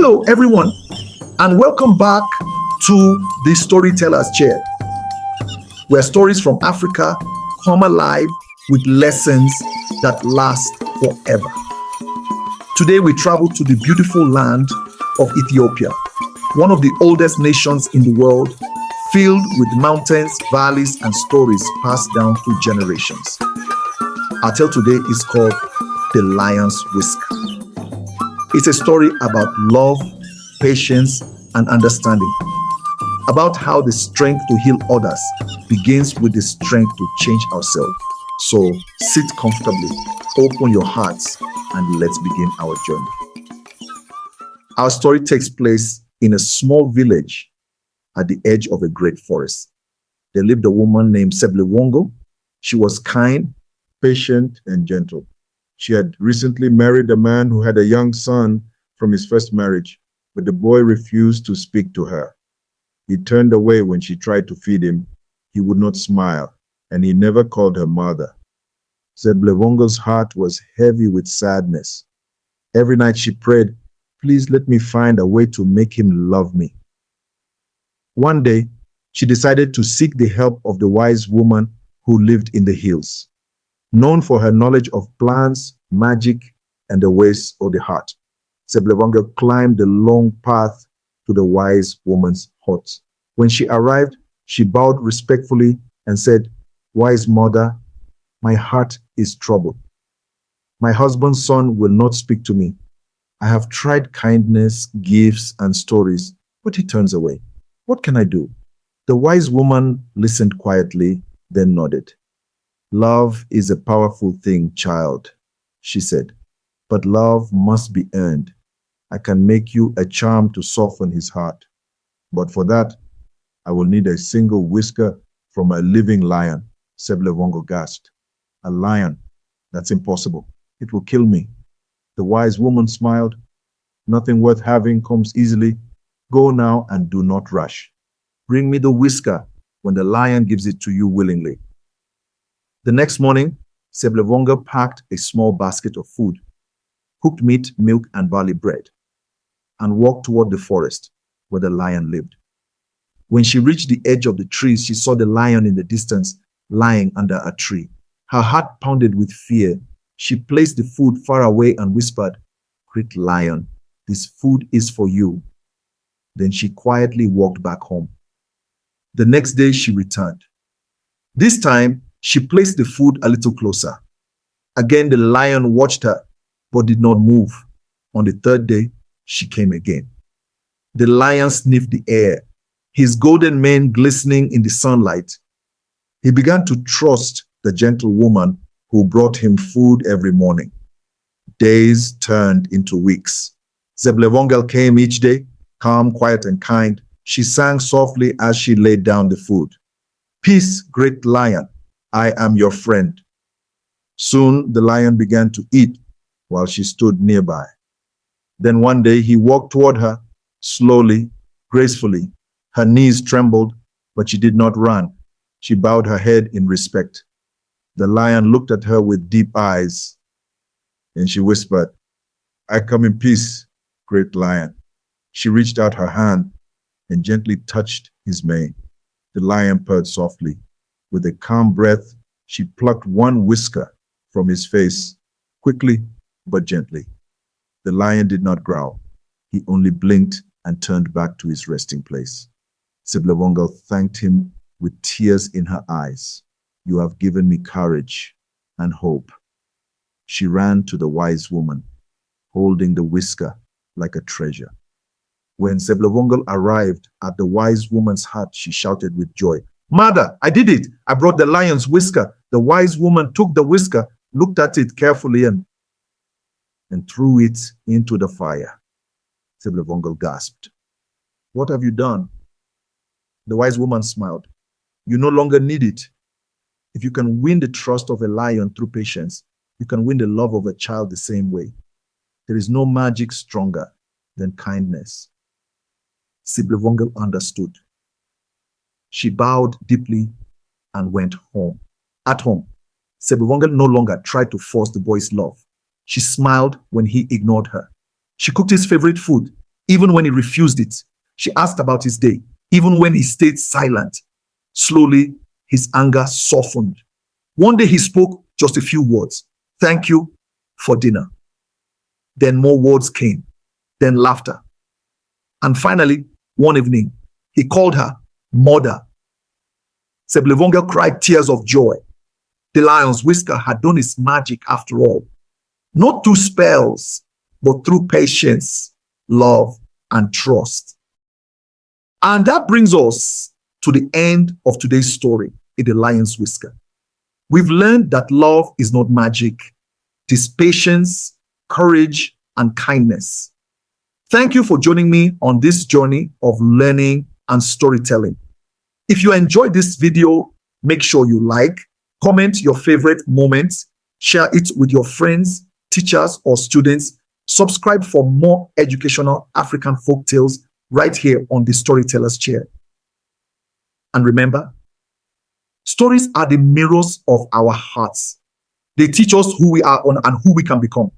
Hello, everyone, and welcome back to the Storyteller's Chair, where stories from Africa come alive with lessons that last forever. Today, we travel to the beautiful land of Ethiopia, one of the oldest nations in the world, filled with mountains, valleys, and stories passed down through generations. Our tale today is called The Lion's Whisker. It's a story about love, patience, and understanding, about how the strength to heal others begins with the strength to change ourselves. So sit comfortably, open your hearts, and let's begin our journey. Our story takes place in a small village at the edge of a great forest. There lived a woman named Seblewongel. She was kind, patient, and gentle. She had recently married a man who had a young son from his first marriage, but the boy refused to speak to her. He turned away when she tried to feed him. He would not smile, and he never called her mother. Seblewongel's heart was heavy with sadness. Every night she prayed, "Please let me find a way to make him love me." One day, she decided to seek the help of the wise woman who lived in the hills. Known for her knowledge of plants, magic, and the ways of the heart, Seblewongel climbed the long path to the wise woman's hut. When she arrived, she bowed respectfully and said, "Wise mother, my heart is troubled. My husband's son will not speak to me. I have tried kindness, gifts, and stories, but he turns away. What can I do?" The wise woman listened quietly, then nodded. "Love is a powerful thing, child," she said, "but love must be earned. I can make you a charm to soften his heart. But for that, I will need a single whisker from a living lion." Seblewongel gasped. "A lion? That's impossible. It will kill me." The wise woman smiled. "Nothing worth having comes easily. Go now and do not rush. Bring me the whisker when the lion gives it to you willingly." The next morning, Seblewongel packed a small basket of food, cooked meat, milk, and barley bread, and walked toward the forest where the lion lived. When she reached the edge of the trees, she saw the lion in the distance, lying under a tree. Her heart pounded with fear. She placed the food far away and whispered, "Great lion, this food is for you." Then she quietly walked back home. The next day, she returned. This time, she placed the food a little closer. Again, the lion watched her, but did not move. On the third day, she came again. The lion sniffed the air, his golden mane glistening in the sunlight. He began to trust the gentle woman who brought him food every morning. Days turned into weeks. Seblewongel came each day, calm, quiet, and kind. She sang softly as she laid down the food. "Peace, great lion. I am your friend." Soon the lion began to eat while she stood nearby. Then one day he walked toward her, slowly, gracefully. Her knees trembled, but she did not run. She bowed her head in respect. The lion looked at her with deep eyes, and she whispered, "I come in peace, great lion." She reached out her hand and gently touched his mane. The lion purred softly. With a calm breath, she plucked one whisker from his face, quickly but gently. The lion did not growl. He only blinked and turned back to his resting place. Seblewongel thanked him with tears in her eyes. "You have given me courage and hope." She ran to the wise woman, holding the whisker like a treasure. When Seblewongel arrived at the wise woman's hut, she shouted with joy, "Mother, I did it! I brought the lion's whisker." The wise woman took the whisker, looked at it carefully, and threw it into the fire. Seblewongel gasped. "What have you done?" The wise woman smiled. "You no longer need it. If you can win the trust of a lion through patience, you can win the love of a child the same way. There is no magic stronger than kindness." Seblewongel understood. She bowed deeply and went home. At home, Seblewongel no longer tried to force the boy's love. She smiled when he ignored her. She cooked his favorite food, Even when he refused it, she asked about his day. Even when he stayed silent, slowly his anger softened. One day he spoke just a few words. Thank you for dinner. Then more words came, then laughter. And finally, one evening, he called her mother. Seblewongel cried tears of joy. The lion's Whisker had done his magic after all. Not through spells, but through patience, love, and trust. And that brings us to the end of today's story in The Lion's Whisker. We've learned that love is not magic. It is patience, courage, and kindness. Thank you for joining me on this journey of learning and storytelling. If you enjoyed this video, make sure you like, comment your favorite moments, share it with your friends, teachers, or students. Subscribe for more educational African folk tales right here on the Storyteller's Chair. And remember, stories are the mirrors of our hearts. They teach us who we are and who we can become.